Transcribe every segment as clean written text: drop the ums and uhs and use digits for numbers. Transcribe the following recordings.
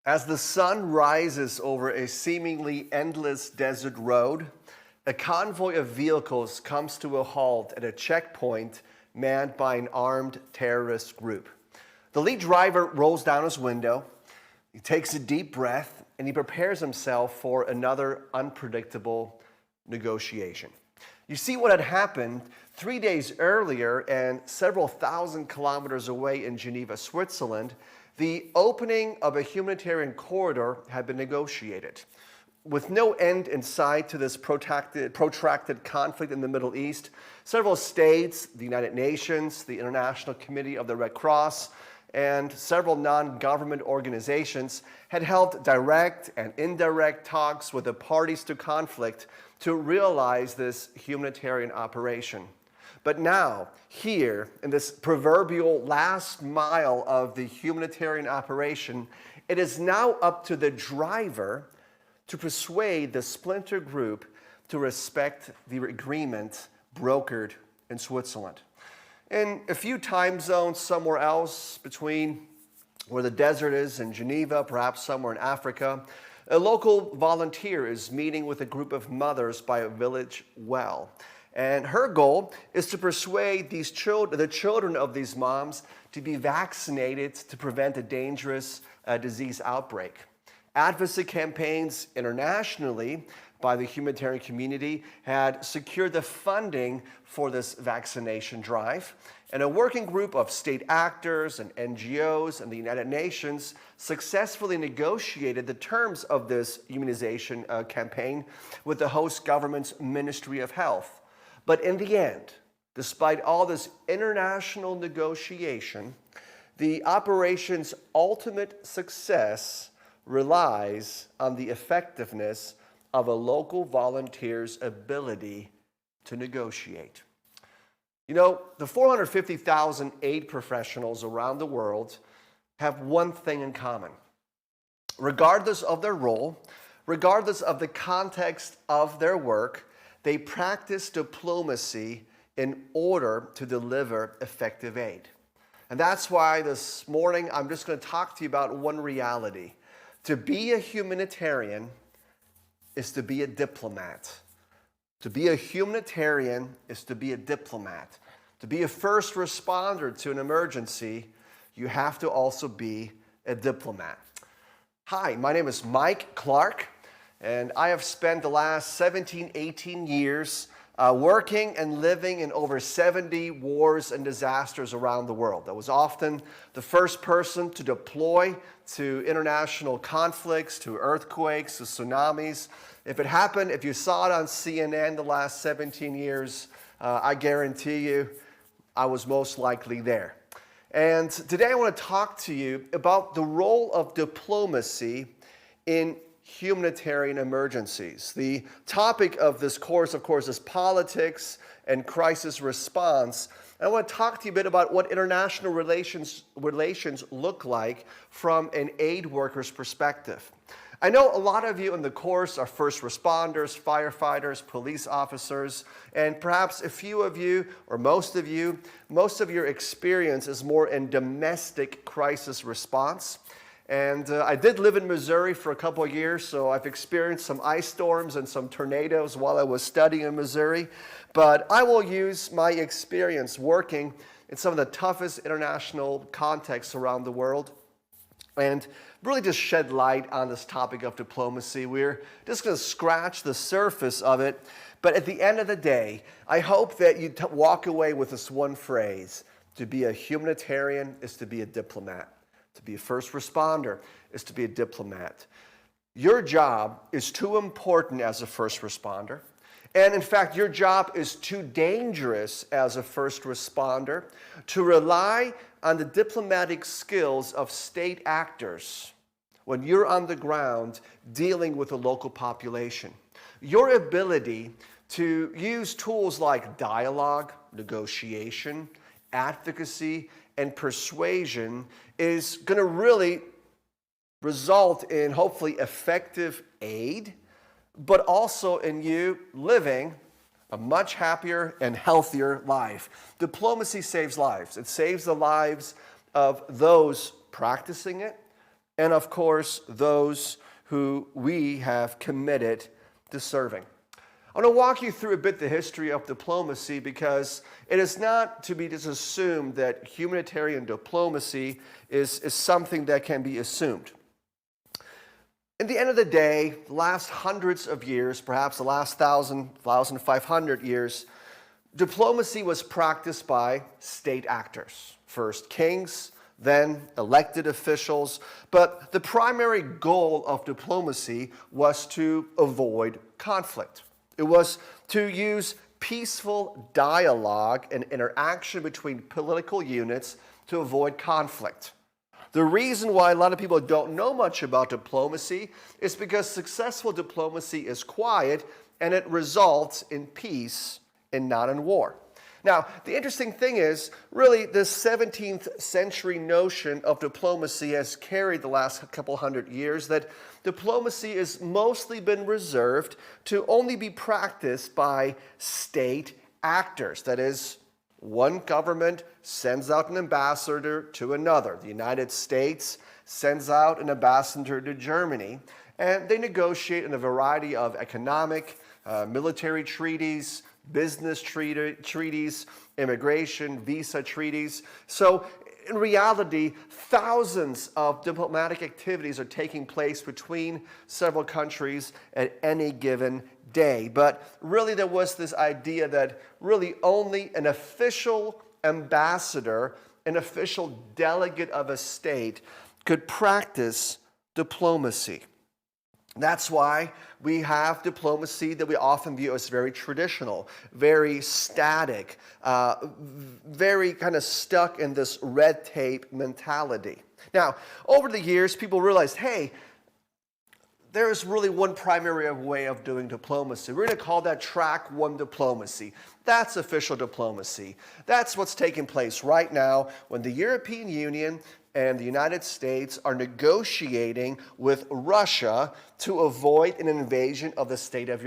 As the sun rises over a seemingly endless desert road, a convoy of vehicles comes to a halt at a checkpoint manned by an armed terrorist group. The lead driver rolls down his window, he takes a deep breath, and he prepares himself for another unpredictable negotiation. You see what had happened 3 days earlier and several thousand kilometers away in Geneva, Switzerland. The opening of a humanitarian corridor had been negotiated. With no end in sight to this protracted conflict in the Middle East, several states, the United Nations, the International Committee of the Red Cross, and several non-government organizations had held direct and indirect talks with the parties to conflict to realize this humanitarian operation. But now, here, in this proverbial last mile of the humanitarian operation, it is now up to the driver to persuade the splinter group to respect the agreement brokered in Switzerland. In a few time zones somewhere else between where the desert is in Geneva, perhaps somewhere in Africa, a local volunteer is meeting with a group of mothers by a village well. And her goal is to persuade the children of these moms to be vaccinated to prevent a dangerous disease outbreak. Advocacy campaigns internationally by the humanitarian community had secured the funding for this vaccination drive. And a working group of state actors and NGOs and the United Nations successfully negotiated the terms of this immunization campaign with the host government's Ministry of Health. But in the end, despite all this international negotiation, the operation's ultimate success relies on the effectiveness of a local volunteer's ability to negotiate. You know, the 450,000 aid professionals around the world have one thing in common. Regardless of their role, regardless of the context of their work, they practice diplomacy in order to deliver effective aid. And that's why this morning I'm just going to talk to you about one reality. To be a humanitarian is to be a diplomat. To be a humanitarian is to be a diplomat. To be a first responder to an emergency, you have to also be a diplomat. Hi, my name is Mike Clark, and I have spent the last 17, 18 years working and living in over 70 wars and disasters around the world. I was often the first person to deploy to international conflicts, to earthquakes, to tsunamis. If it happened, if you saw it on CNN the last 17 years, I guarantee you I was most likely there. And today I want to talk to you about the role of diplomacy in humanitarian emergencies. The topic of this course, of course, is politics and crisis response. And I want to talk to you a bit about what international relations look like from an aid worker's perspective. I know a lot of you in the course are first responders, firefighters, police officers, and perhaps a few of you, or most of your experience is more in domestic crisis response. And I did live in Missouri for a couple of years, so I've experienced some ice storms and some tornadoes while I was studying in Missouri. But I will use my experience working in some of the toughest international contexts around the world and really just shed light on this topic of diplomacy. We're just going to scratch the surface of it. But at the end of the day, I hope that you walk away with this one phrase: to be a humanitarian is to be a diplomat. To be a first responder is to be a diplomat. Your job is too important as a first responder. And in fact, your job is too dangerous as a first responder to rely on the diplomatic skills of state actors when you're on the ground dealing with a local population. Your ability to use tools like dialogue, negotiation, advocacy, and persuasion is going to really result in hopefully effective aid, but also in you living a much happier and healthier life. Diplomacy saves lives. It saves the lives of those practicing it and of course, those who we have committed to serving. I want to walk you through a bit the history of diplomacy, because it is not to be just assumed that humanitarian diplomacy is something that can be assumed. In the end of the day, the last hundreds of years, perhaps the last 1,500 years, diplomacy was practiced by state actors. First kings, then elected officials. But the primary goal of diplomacy was to avoid conflict. It was to use peaceful dialogue and interaction between political units to avoid conflict. The reason why a lot of people don't know much about diplomacy is because successful diplomacy is quiet and it results in peace and not in war. Now, the interesting thing is, really, the 17th century notion of diplomacy has carried the last couple hundred years, that diplomacy has mostly been reserved to only be practiced by state actors. That is, one government sends out an ambassador to another. The United States sends out an ambassador to Germany, and they negotiate in a variety of economic, military treaties, business treaties, immigration, visa treaties. So in reality, thousands of diplomatic activities are taking place between several countries at any given day. But really there was this idea that really only an official ambassador, an official delegate of a state could practice diplomacy. That's why we have diplomacy that we often view as very traditional, very static, very kind of stuck in this red tape mentality. Now, over the years, people realized, hey, there's really one primary way of doing diplomacy. We're going to call that track one diplomacy. That's official diplomacy. That's what's taking place right now when the European Union and the United States are negotiating with Russia to avoid an invasion of the state of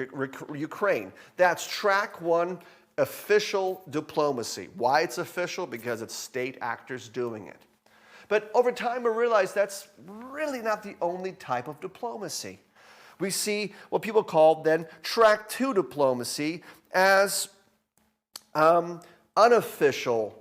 Ukraine. That's track one, official diplomacy. Why it's official? Because it's state actors doing it. But over time we realize that's really not the only type of diplomacy. We see what people call then track two diplomacy as unofficial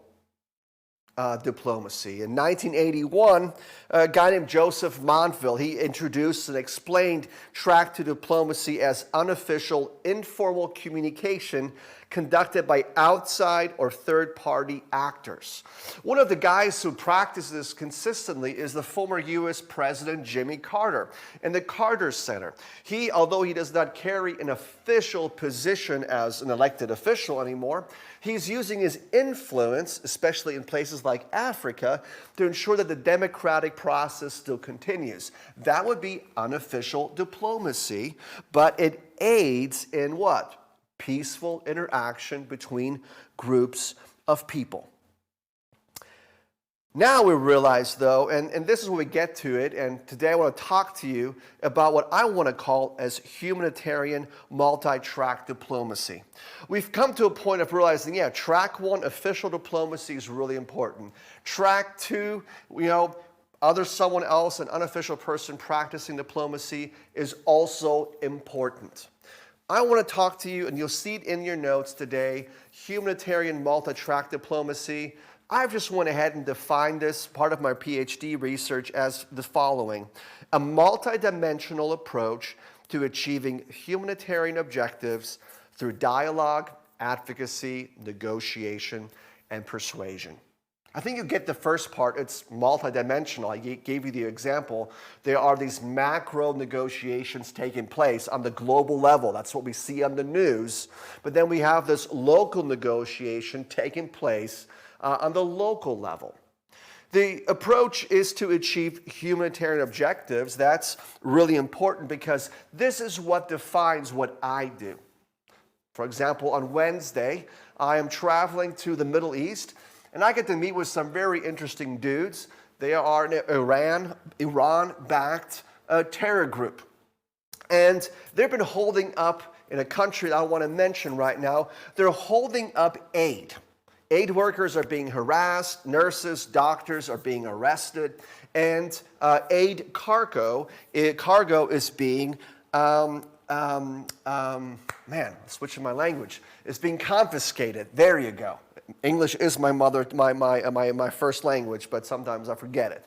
diplomacy. In 1981, a guy named Joseph Montville, he introduced and explained track two diplomacy as unofficial, informal communication conducted by outside or third-party actors. One of the guys who practices this consistently is the former U.S. President Jimmy Carter in the Carter Center. He, although he does not carry an official position as an elected official anymore, he's using his influence, especially in places like Africa, to ensure that the democratic process still continues. That would be unofficial diplomacy, but it aids in what? Peaceful interaction between groups of people. Now we realize, though, and this is when we get to it, and today I want to talk to you about what I want to call as humanitarian multi-track diplomacy. We've come to a point of realizing, yeah, track one, official diplomacy, is really important. Track two, other someone else, an unofficial person practicing diplomacy, is also important. I want to talk to you, and you'll see it in your notes today, humanitarian multi-track diplomacy. I've just went ahead and defined this, part of my PhD research, as the following: a multidimensional approach to achieving humanitarian objectives through dialogue, advocacy, negotiation, and persuasion. I think you get the first part. It's multidimensional. I gave you the example. There are these macro negotiations taking place on the global level. That's what we see on the news. But then we have this local negotiation taking place on the local level. The approach is to achieve humanitarian objectives. That's really important because this is what defines what I do. For example, on Wednesday, I am traveling to the Middle East, and I get to meet with some very interesting dudes. They are an Iran-backed terror group. And they've been holding up, in a country that I want to mention right now, they're holding up aid. Aid workers are being harassed, nurses, doctors are being arrested, And aid cargo is being, man, switching my language, is being confiscated. There you go. English is my first language, but sometimes I forget it.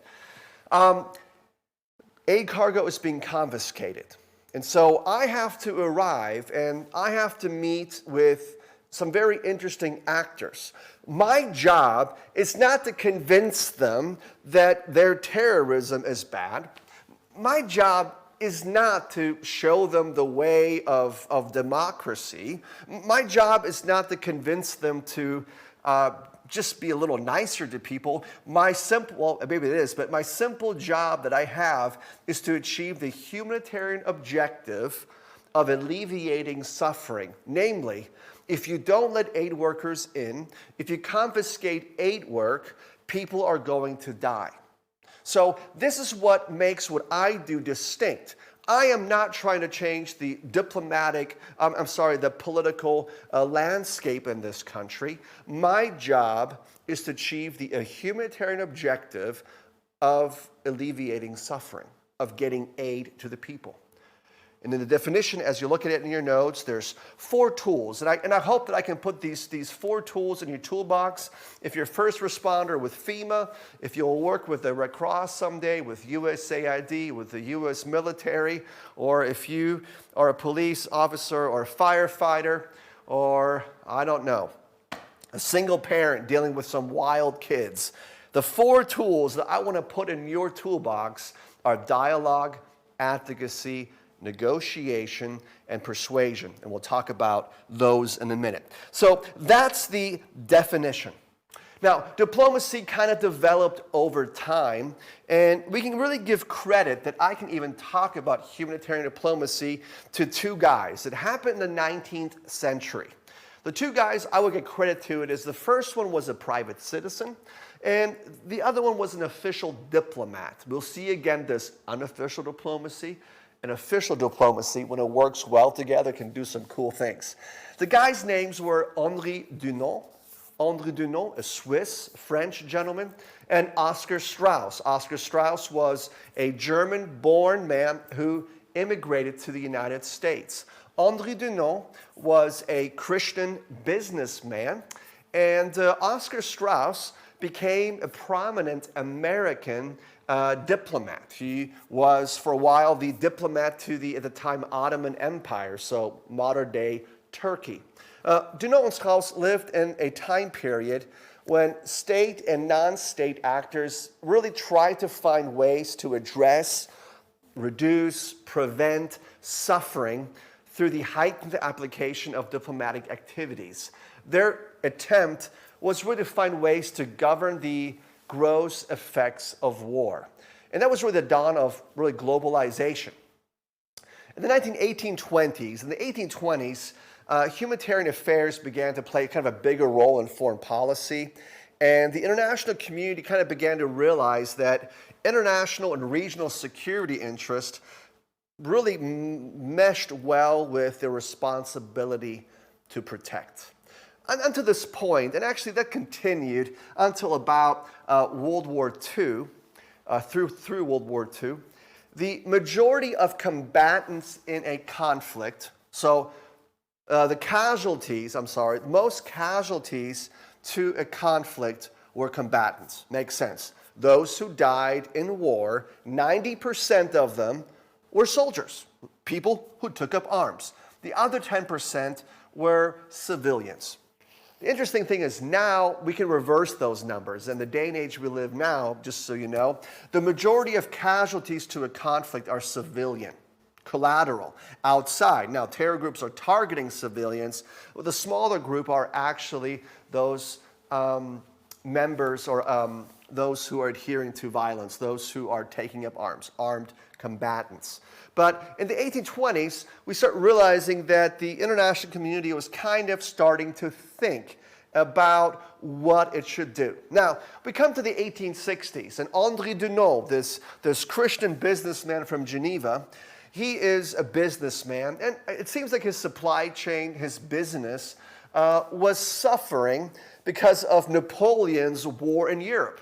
Aid cargo is being confiscated. And so I have to arrive and I have to meet with some very interesting actors. My job is not to convince them that their terrorism is bad. My job is not to show them the way of democracy. My job is not to convince them to just be a little nicer to people. Well, maybe it is, but my simple job that I have is to achieve the humanitarian objective of alleviating suffering. Namely, if you don't let aid workers in, if you confiscate aid work, people are going to die. So this is what makes what I do distinct. I am not trying to change the the political landscape in this country. My job is to achieve the humanitarian objective of alleviating suffering, of getting aid to the people. And in the definition, as you look at it in your notes, there's 4 tools. And I hope that I can put these 4 tools in your toolbox. If you're a first responder with FEMA, if you'll work with the Red Cross someday, with USAID, with the U.S. military, or if you are a police officer or a firefighter, or, I don't know, a single parent dealing with some wild kids, the 4 tools that I want to put in your toolbox are dialogue, advocacy, negotiation, and persuasion. And we'll talk about those in a minute. So that's the definition. Now, diplomacy kind of developed over time, and we can really give credit that I can even talk about humanitarian diplomacy to 2 guys. It happened in the 19th century. The 2 guys I would get credit to it is the first one was a private citizen, and the other one was an official diplomat. We'll see again this unofficial diplomacy. And official diplomacy, when it works well together, can do some cool things. The guys' names were Henri Dunant. Henri Dunant, a Swiss, French gentleman, and Oscar Strauss. Oscar Strauss was a German-born man who immigrated to the United States. Henri Dunant was a Christian businessman, and Oscar Strauss became a prominent American diplomat. He was, for a while, the diplomat to the, at the time, Ottoman Empire, so modern-day Turkey. Dunant and Strauss lived in a time period when state and non-state actors really tried to find ways to address, reduce, prevent suffering through the heightened application of diplomatic activities. Their attempt was really to find ways to govern the gross effects of war. And that was really the dawn of really globalization. In the 1820s, humanitarian affairs began to play kind of a bigger role in foreign policy. And the international community kind of began to realize that international and regional security interests really meshed well with their responsibility to protect. And to this point, and actually that continued until about World War II, through World War II, the majority of combatants in a conflict, so most casualties to a conflict were combatants. Makes sense. Those who died in war, 90% of them were soldiers, people who took up arms. The other 10% were civilians. The interesting thing is now we can reverse those numbers. In the day and age we live now, just so you know, the majority of casualties to a conflict are civilian, collateral, outside. Now, terror groups are targeting civilians. The smaller group are actually those members or those who are adhering to violence, those who are taking up arms, armed combatants. But in the 1820s, we start realizing that the international community was kind of starting to think about what it should do. Now, we come to the 1860s, and Henri Dunant, this Christian businessman from Geneva, he is a businessman, and it seems like his supply chain, his business, was suffering because of Napoleon's war in Europe.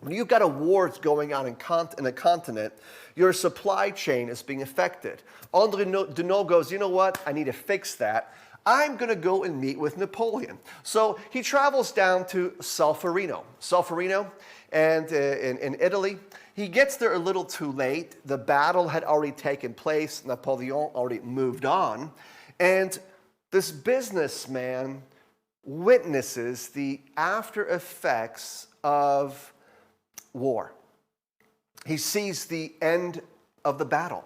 When you've got a war that's going on in a continent, your supply chain is being affected. André Dunant goes, you know what, I need to fix that. I'm going to go and meet with Napoleon. So he travels down to Solferino, and in Italy. He gets there a little too late. The battle had already taken place. Napoleon already moved on. And this businessman witnesses the after effects of war. He sees the end of the battle.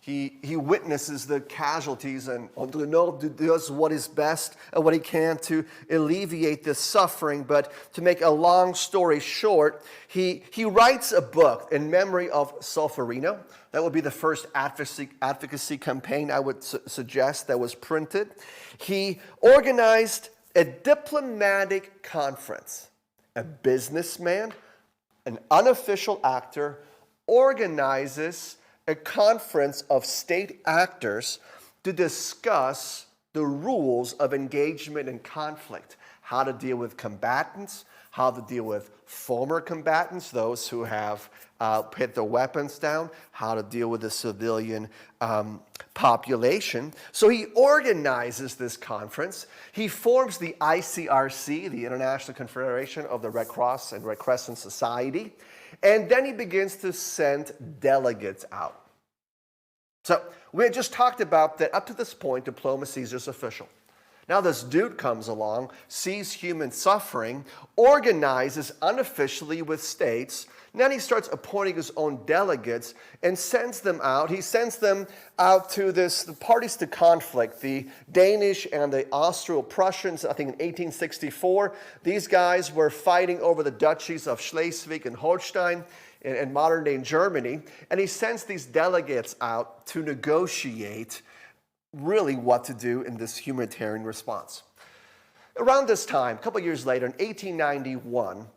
He witnesses the casualties, and Dunant does what is best and what he can to alleviate this suffering. But to make a long story short, he writes a book in memory of Solferino. That would be the first advocacy campaign I would suggest that was printed. He organized a diplomatic conference. A businessman, an unofficial actor, organizes a conference of state actors to discuss the rules of engagement in conflict, how to deal with combatants, how to deal with former combatants, those who have put their weapons down, how to deal with the civilian population. So he organizes this conference. He forms the ICRC, the International Confederation of the Red Cross and Red Crescent Society, and then he begins to send delegates out. So we had just talked about that up to this point, diplomacy is just official. Now this dude comes along, sees human suffering, organizes unofficially with states. Then he starts appointing his own delegates and sends them out. He sends them out to the parties to conflict, the Danish and the Austro-Prussians, I think in 1864. These guys were fighting over the duchies of Schleswig and Holstein in modern-day Germany. And he sends these delegates out to negotiate really what to do in this humanitarian response. Around this time, a couple years later, in 1891,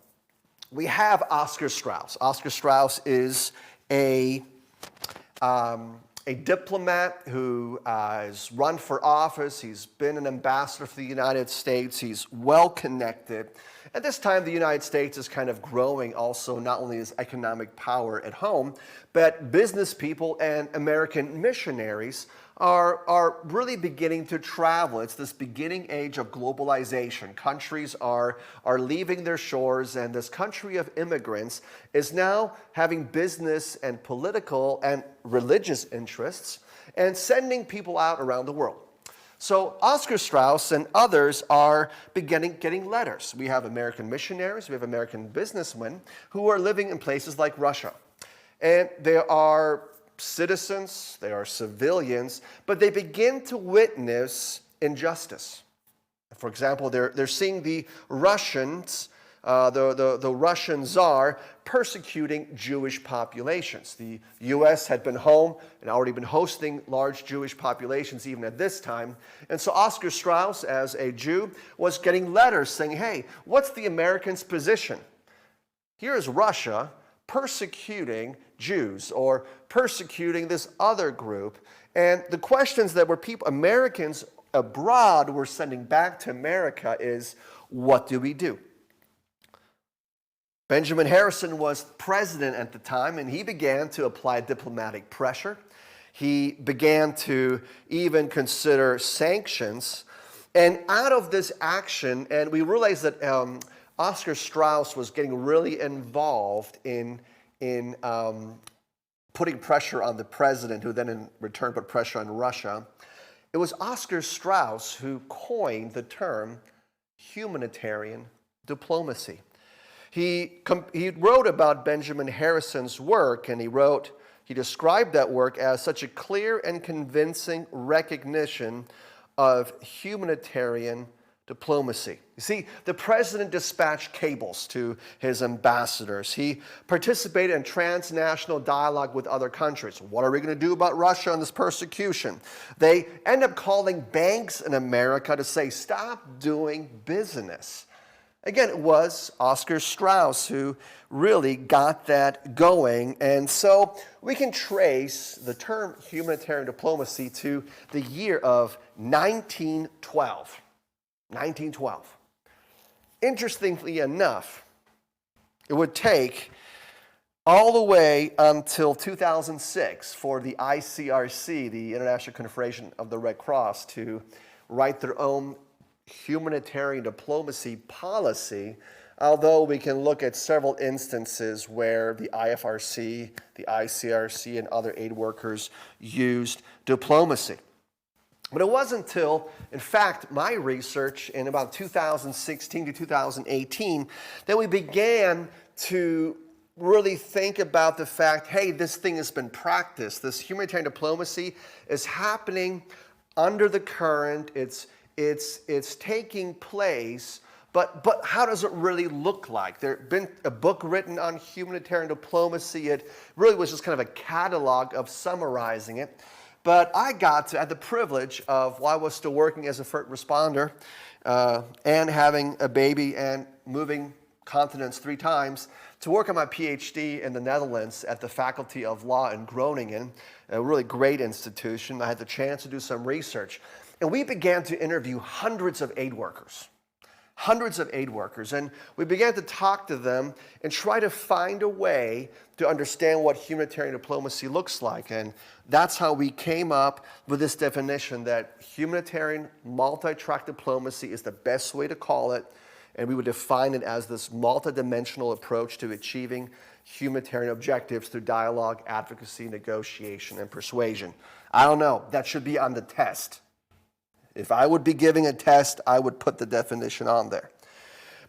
we have Oscar Straus. Oscar Straus is a diplomat who has run for office. He's been an ambassador for the United States. He's well connected. At this time, the United States is kind of growing also, not only as economic power at home, but business people and American missionaries are really beginning to travel. It's this beginning age of globalization. Countries are leaving their shores, and this country of immigrants is now having business and political and religious interests and sending people out around the world. So Oscar Straus and others are getting letters. We have American missionaries, we have American businessmen who are living in places like Russia. And there are citizens, they are civilians, but they begin to witness injustice. For example, they're seeing the Russians, the Russian Tsar persecuting Jewish populations. The U.S. had been home and already been hosting large Jewish populations even at this time. And so Oscar Straus, as a Jew, was getting letters saying, hey, what's the Americans' position? Here is Russia persecuting Jews or persecuting this other group. And the questions that Americans abroad were sending back to America is, what do we do? Benjamin Harrison was president at the time, and he began to apply diplomatic pressure. He began to even consider sanctions. And out of this action, and we realized that Oscar Straus was getting really involved in putting pressure on the president, who then in return put pressure on Russia. It was Oscar Straus who coined the term humanitarian diplomacy. He wrote about Benjamin Harrison's work, and he described that work as such a clear and convincing recognition of humanitarian diplomacy. You see, the president dispatched cables to his ambassadors. He participated in transnational dialogue with other countries. What are we going to do about Russia and this persecution? They end up calling banks in America to say, stop doing business. Again, it was Oscar Straus who really got that going. And so we can trace the term humanitarian diplomacy to the year of 1912. 1912. Interestingly enough, it would take all the way until 2006 for the ICRC, the International Confederation of the Red Cross, to write their own humanitarian diplomacy policy, although we can look at several instances where the IFRC, the ICRC, and other aid workers used diplomacy. But it wasn't until, in fact, my research in about 2016 to 2018 that we began to really think about the fact, hey, this thing has been practiced. This humanitarian diplomacy is happening under the current. It's taking place, but how does it really look like? There had been a book written on humanitarian diplomacy. It really was just kind of a catalog of summarizing it. But I had the privilege of, while I was still working as a first responder and having a baby and moving continents 3 times, to work on my PhD in the Netherlands at the Faculty of Law in Groningen, a really great institution. I had the chance to do some research. And we began to interview hundreds of aid workers. And we began to talk to them and try to find a way to understand what humanitarian diplomacy looks like. And that's how we came up with this definition that humanitarian multi-track diplomacy is the best way to call it. And we would define it as this multidimensional approach to achieving humanitarian objectives through dialogue, advocacy, negotiation, and persuasion. I don't know. That should be on the test. If I would be giving a test, I would put the definition on there.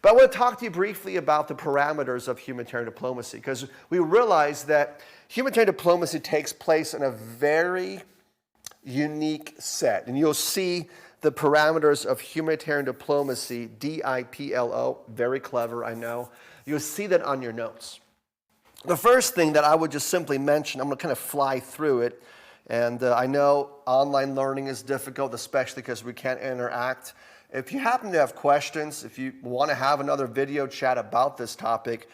But I want to talk to you briefly about the parameters of humanitarian diplomacy, because we realize that humanitarian diplomacy takes place in a very unique set. And you'll see the parameters of humanitarian diplomacy, DIPLO, very clever, I know. You'll see that on your notes. The first thing that I would just simply mention, I'm going to kind of fly through it, and I know online learning is difficult, especially because we can't interact. If you happen to have questions, if you want to have another video chat about this topic,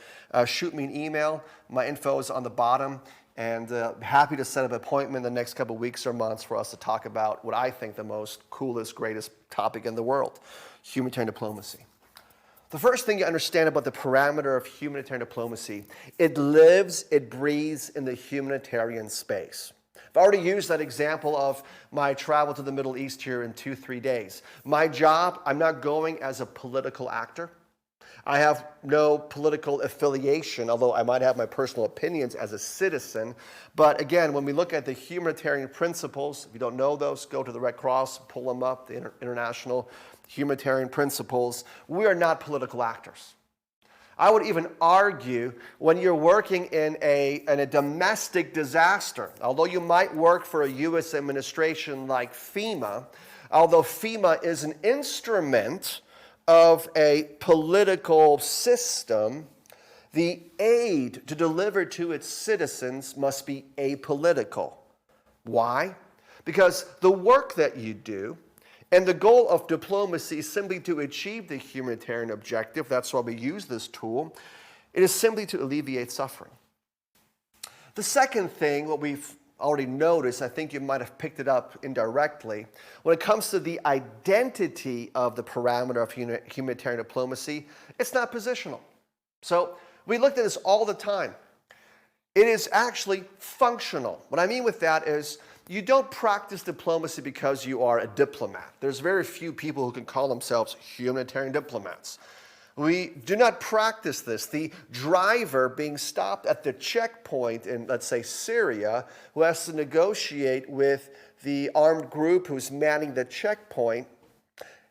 shoot me an email. My info is on the bottom, and happy to set up an appointment in the next couple of weeks or months for us to talk about what I think the most coolest, greatest topic in the world, humanitarian diplomacy. The first thing you understand about the parameter of humanitarian diplomacy, it lives, it breathes in the humanitarian space. I've already used that example of my travel to the Middle East here in 2-3 days. My job, I'm not going as a political actor. I have no political affiliation, although I might have my personal opinions as a citizen. But again, when we look at the humanitarian principles, if you don't know those, go to the Red Cross, pull them up, the international humanitarian principles. We are not political actors. I would even argue when you're working in a domestic disaster, although you might work for a U.S. administration like FEMA, although FEMA is an instrument of a political system, the aid to deliver to its citizens must be apolitical. Why? Because the work that you do, and the goal of diplomacy is simply to achieve the humanitarian objective. That's why we use this tool. It is simply to alleviate suffering. The second thing, what we've already noticed, I think you might have picked it up indirectly, when it comes to the identity of the parameter of humanitarian diplomacy, it's not positional. So we looked at this all the time. It is actually functional. What I mean with that is, you don't practice diplomacy because you are a diplomat. There's very few people who can call themselves humanitarian diplomats. We do not practice this. The driver being stopped at the checkpoint in, let's say, Syria, who has to negotiate with the armed group who's manning the checkpoint,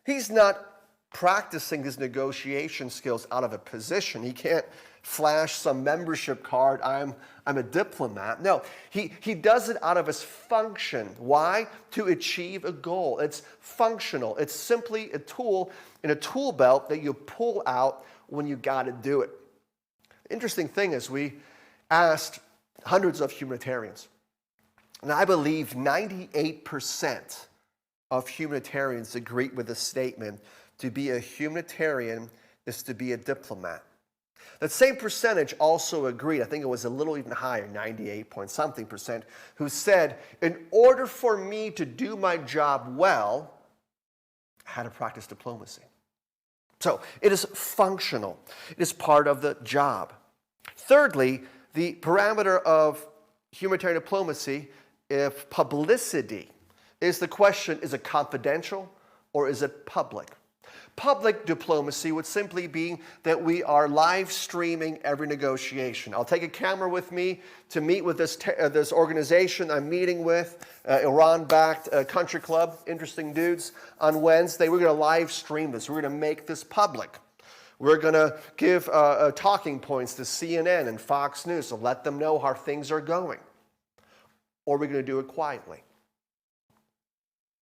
he's not practicing his negotiation skills out of a position. He can't flash some membership card, I'm a diplomat. No, he does it out of his function. Why? To achieve a goal. It's functional. It's simply a tool in a tool belt that you pull out when you got to do it. The interesting thing is we asked hundreds of humanitarians, and I believe 98% of humanitarians agree with the statement, to be a humanitarian is to be a diplomat. That same percentage also agreed, I think it was a little even higher, 98-point-something%, who said, in order for me to do my job well, I had to practice diplomacy. So it is functional. It is part of the job. Thirdly, the parameter of humanitarian diplomacy, if publicity, is the question, is it confidential or is it public? Public diplomacy would simply be that we are live streaming every negotiation. I'll take a camera with me to meet with this organization I'm meeting with, Iran-backed country club, interesting dudes, on Wednesday. We're going to live stream this. We're going to make this public. We're going to give talking points to CNN and Fox News to let them know how things are going. Or we're going to do it quietly.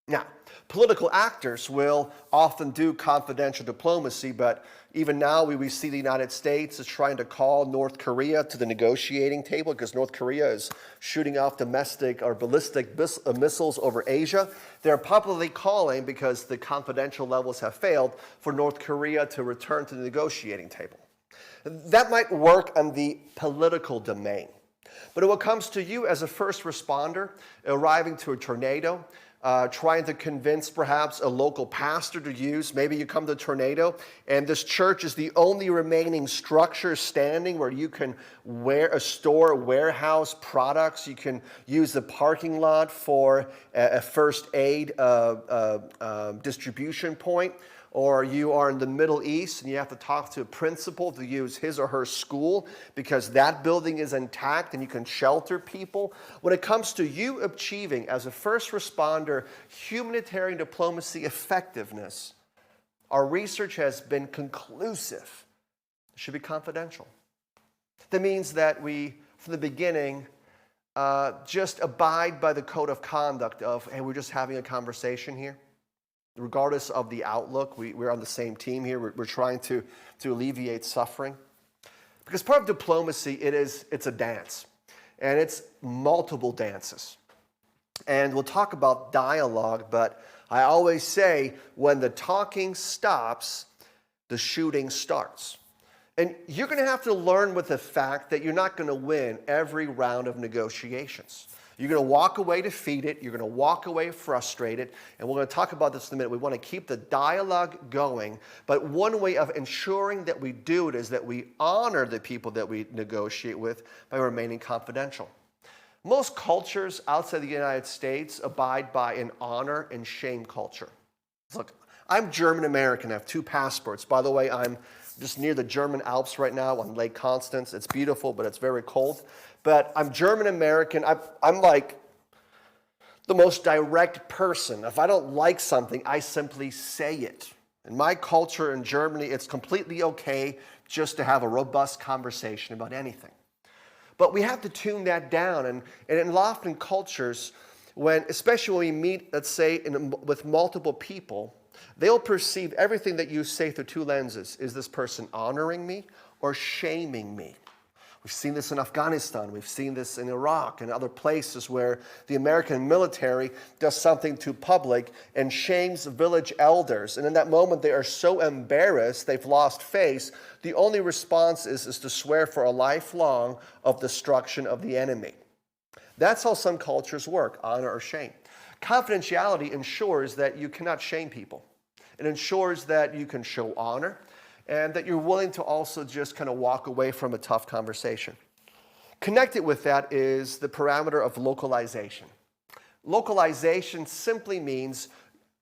Now, political actors will often do confidential diplomacy, but even now we see the United States is trying to call North Korea to the negotiating table because North Korea is shooting off domestic or ballistic missiles over Asia. They're publicly calling, because the confidential levels have failed, for North Korea to return to the negotiating table. That might work on the political domain. But when it comes to you as a first responder arriving to a tornado, trying to convince perhaps a local pastor to use, maybe you come to a tornado and this church is the only remaining structure standing where you can store warehouse products, you can use the parking lot for a first aid distribution point, or you are in the Middle East and you have to talk to a principal to use his or her school because that building is intact and you can shelter people. When it comes to you achieving, as a first responder, humanitarian diplomacy effectiveness, our research has been conclusive. It should be confidential. That means that we, from the beginning, just abide by the code of conduct of, hey, we're just having a conversation here. Regardless of the outlook, we're on the same team here. We're trying to alleviate suffering. Because part of diplomacy, it's a dance. And it's multiple dances. And we'll talk about dialogue, but I always say when the talking stops, the shooting starts. And you're going to have to learn with the fact that you're not going to win every round of negotiations. You're going to walk away defeated. You're going to walk away frustrated. And we're going to talk about this in a minute. We want to keep the dialogue going. But one way of ensuring that we do it is that we honor the people that we negotiate with by remaining confidential. Most cultures outside the United States abide by an honor and shame culture. Look, I'm German American. I have 2 passports. By the way, I'm just near the German Alps right now on Lake Constance. It's beautiful, but it's very cold. But I'm German American. I'm like the most direct person. If I don't like something, I simply say it. In my culture in Germany, it's completely okay just to have a robust conversation about anything. But we have to tune that down. And in often cultures, especially when we meet, let's say, with multiple people, they'll perceive everything that you say through 2 lenses. Is this person honoring me or shaming me? We've seen this in Afghanistan. We've seen this in Iraq and other places where the American military does something to public and shames village elders. And in that moment, they are so embarrassed, they've lost face. The only response is to swear for a lifelong of destruction of the enemy. That's how some cultures work, honor or shame. Confidentiality ensures that you cannot shame people. It ensures that you can show honor and that you're willing to also just kind of walk away from a tough conversation. Connected with that is the parameter of localization. Localization simply means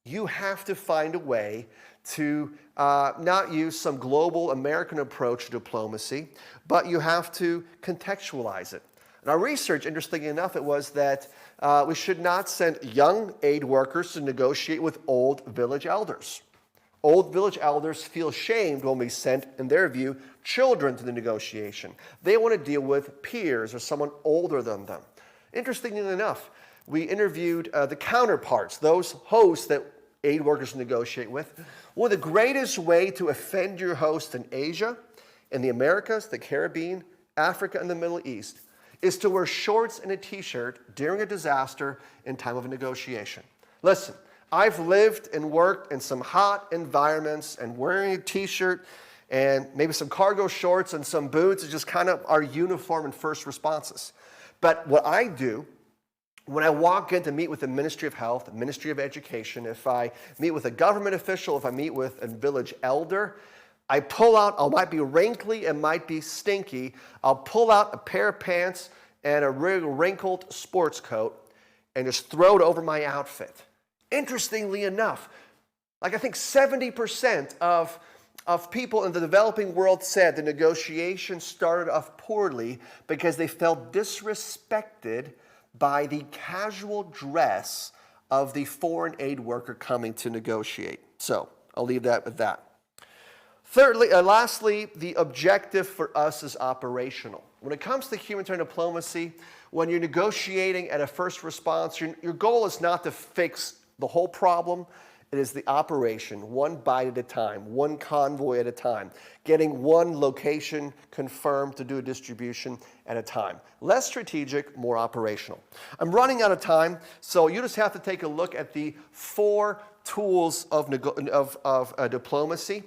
you have to find a way to not use some global American approach to diplomacy, but you have to contextualize it. In our research, interestingly enough, it was that we should not send young aid workers to negotiate with old village elders. Old village elders feel shamed when we send, in their view, children to the negotiation. They want to deal with peers or someone older than them. Interestingly enough, we interviewed the counterparts, those hosts that aid workers negotiate with. One of the greatest way to offend your host in Asia, in the Americas, the Caribbean, Africa, and the Middle East is to wear shorts and a t-shirt during a disaster in time of a negotiation. Listen, I've lived and worked in some hot environments, and wearing a t-shirt and maybe some cargo shorts and some boots is just kind of our uniform and first responses. But what I do when I walk in to meet with the Ministry of Health, the Ministry of Education, if I meet with a government official, if I meet with a village elder, I pull out, I might be wrinkly, it might be stinky. I'll pull out a pair of pants and a wrinkled sports coat and just throw it over my outfit. Interestingly enough, like I think 70% of people in the developing world said the negotiation started off poorly because they felt disrespected by the casual dress of the foreign aid worker coming to negotiate. So I'll leave that with that. Lastly, the objective for us is operational. When it comes to humanitarian diplomacy, when you're negotiating at a first response, your goal is not to fix the whole problem. It is the operation, one bite at a time, one convoy at a time, getting one location confirmed to do a distribution at a time. Less strategic, more operational. I'm running out of time, so you just have to take a look at the 4 tools of diplomacy.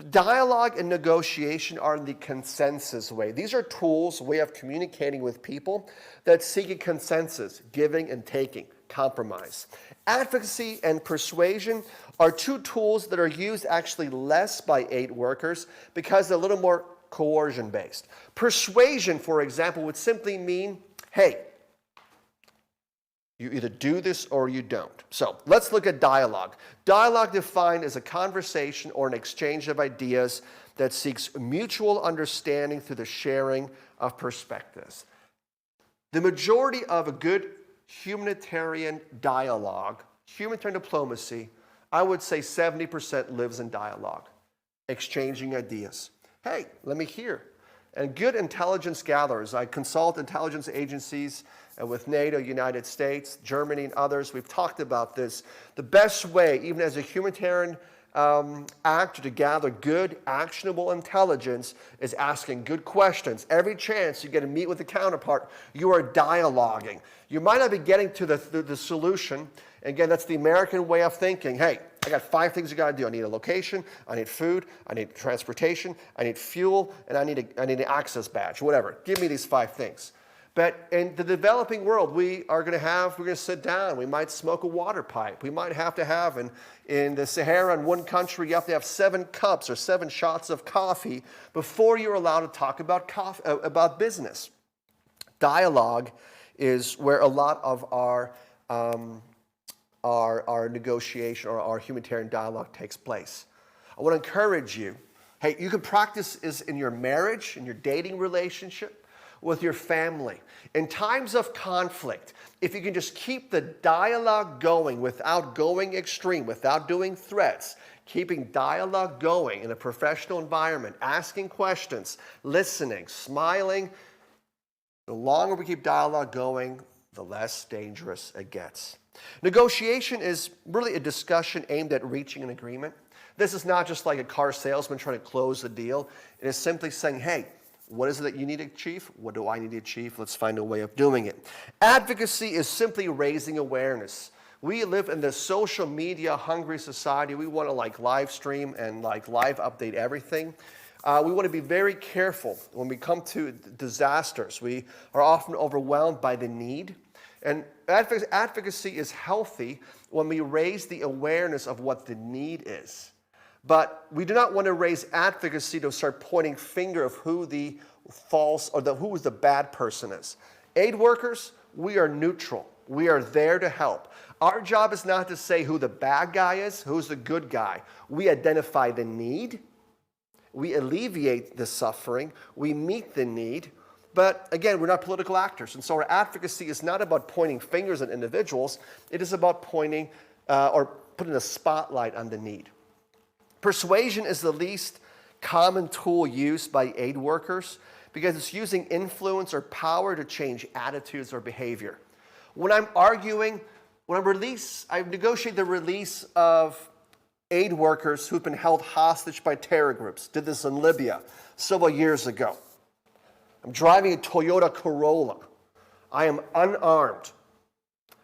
Dialogue and negotiation are the consensus way. These are tools, way of communicating with people that seek a consensus, giving and taking, compromise. Advocacy and persuasion are 2 tools that are used actually less by aid workers because they're a little more coercion-based. Persuasion, for example, would simply mean, hey, you either do this or you don't. So let's look at dialogue. Dialogue defined as a conversation or an exchange of ideas that seeks mutual understanding through the sharing of perspectives. The majority of a good humanitarian dialogue, humanitarian diplomacy, I would say 70% lives in dialogue, exchanging ideas. Hey, let me hear. And good intelligence gatherers, I consult intelligence agencies with NATO, United States, Germany, and others. We've talked about this. The best way, even as a humanitarian actor, to gather good, actionable intelligence is asking good questions. Every chance you get to meet with a counterpart, you are dialoguing. You might not be getting to the solution. Again, that's the American way of thinking. Hey, I got 5 things you got to do. I need a location, I need food, I need transportation, I need fuel, and I need an access badge, whatever. Give me these 5 things. But in the developing world, we're going to sit down. We might smoke a water pipe. We might have to have, in the Sahara, in one country, you have to have 7 cups or 7 shots of coffee before you're allowed to talk about business. Dialogue is where a lot of our negotiation or our humanitarian dialogue takes place. I want to encourage you, hey, you can practice this in your marriage, in your dating relationship, with your family. In times of conflict, if you can just keep the dialogue going without going extreme, without doing threats, keeping dialogue going in a professional environment, asking questions, listening, smiling, the longer we keep dialogue going, the less dangerous it gets. Negotiation is really a discussion aimed at reaching an agreement. This is not just like a car salesman trying to close a deal. It is simply saying, hey, what is it that you need to achieve? What do I need to achieve? Let's find a way of doing it. Advocacy is simply raising awareness. We live in this social media hungry society. We want to live stream and live update everything. We want to be very careful when we come to disasters. We are often overwhelmed by the need. And advocacy is healthy when we raise the awareness of what the need is. But we do not want to raise advocacy to start pointing finger of who the false or who the bad person is. Aid workers, we are neutral. We are there to help. Our job is not to say who the bad guy is, who's the good guy. We identify the need. We alleviate the suffering. We meet the need. But again, we're not political actors. And so our advocacy is not about pointing fingers at individuals. It is about pointing or putting a spotlight on the need. Persuasion is the least common tool used by aid workers because it's using influence or power to change attitudes or behavior. When I'm arguing, I negotiate the release of aid workers who've been held hostage by terror groups. Did this in Libya several years ago. I'm driving a Toyota Corolla. I am unarmed.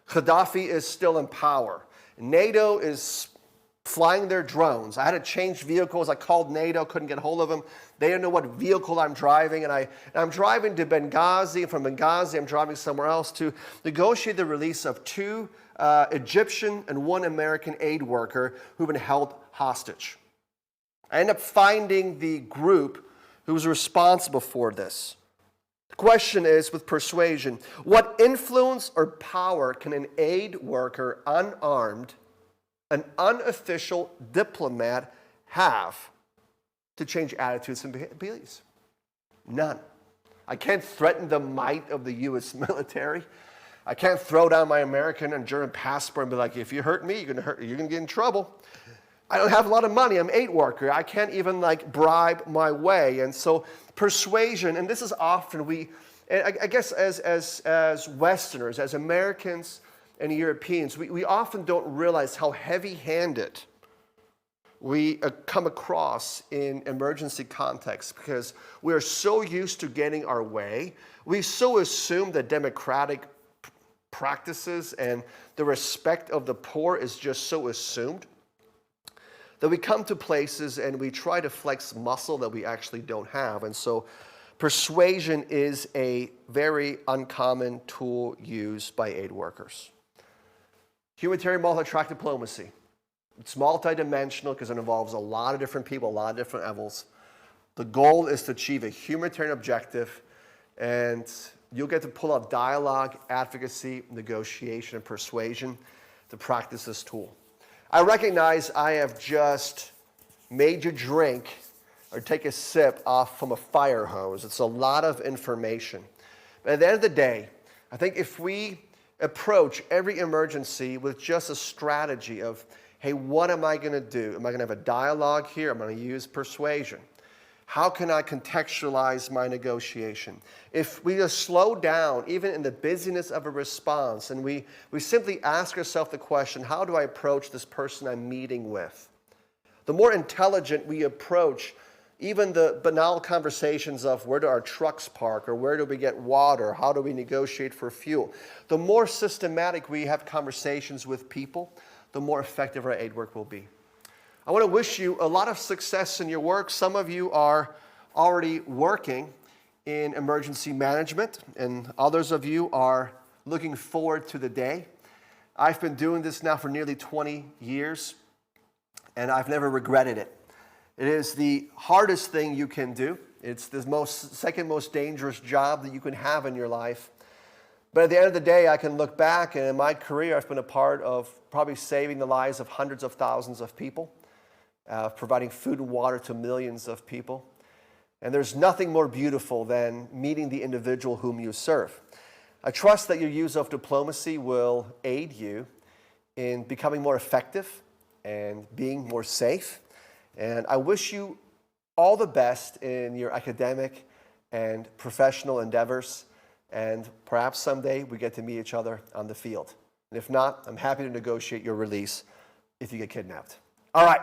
Gaddafi is still in power. NATO is flying their drones. I had to change vehicles. I called NATO, couldn't get hold of them. They didn't know what vehicle I'm driving. And I'm driving to Benghazi. From Benghazi, I'm driving somewhere else to negotiate the release of 2 Egyptian and 1 American aid worker who've been held hostage. I end up finding the group who was responsible for this. The question is, with persuasion, what influence or power can an aid worker, unarmed, an unofficial diplomat, have to change attitudes and beliefs? None. I can't threaten the might of the U.S. military. I can't throw down my American and German passport and be like, if you hurt me, you're gonna get in trouble. I don't have a lot of money. I'm an aid worker. I can't even bribe my way. And so persuasion, and this is often I guess as Westerners, as Americans and Europeans, we often don't realize how heavy-handed we come across in emergency contexts because we are so used to getting our way. We so assume that democratic practices and the respect of the poor is just so assumed that we come to places and we try to flex muscle that we actually don't have. And so persuasion is a very uncommon tool used by aid workers. Humanitarian multi-track diplomacy. It's multidimensional because it involves a lot of different people, a lot of different levels. The goal is to achieve a humanitarian objective, and you'll get to pull out dialogue, advocacy, negotiation, and persuasion to practice this tool. I recognize I have just made you drink or take a sip off from a fire hose. It's a lot of information. But at the end of the day, I think if we approach every emergency with just a strategy of, hey, what am I going to do? Am I going to have a dialogue here? I'm going to use persuasion. How can I contextualize my negotiation? If we just slow down, even in the busyness of a response, and we simply ask ourselves the question, how do I approach this person I'm meeting with? The more intelligent we approach even the banal conversations of where do our trucks park, or where do we get water, how do we negotiate for fuel, the more systematic we have conversations with people, the more effective our aid work will be. I want to wish you a lot of success in your work. Some of you are already working in emergency management, and others of you are looking forward to the day. I've been doing this now for nearly 20 years, and I've never regretted it. It is the hardest thing you can do. It's the second most dangerous job that you can have in your life. But at the end of the day, I can look back, and in my career, I've been a part of probably saving the lives of hundreds of thousands of people, providing food and water to millions of people. And there's nothing more beautiful than meeting the individual whom you serve. I trust that your use of diplomacy will aid you in becoming more effective and being more safe. And I wish you all the best in your academic and professional endeavors. And perhaps someday we get to meet each other on the field. And if not, I'm happy to negotiate your release if you get kidnapped. All right.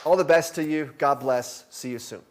All the best to you. God bless. See you soon.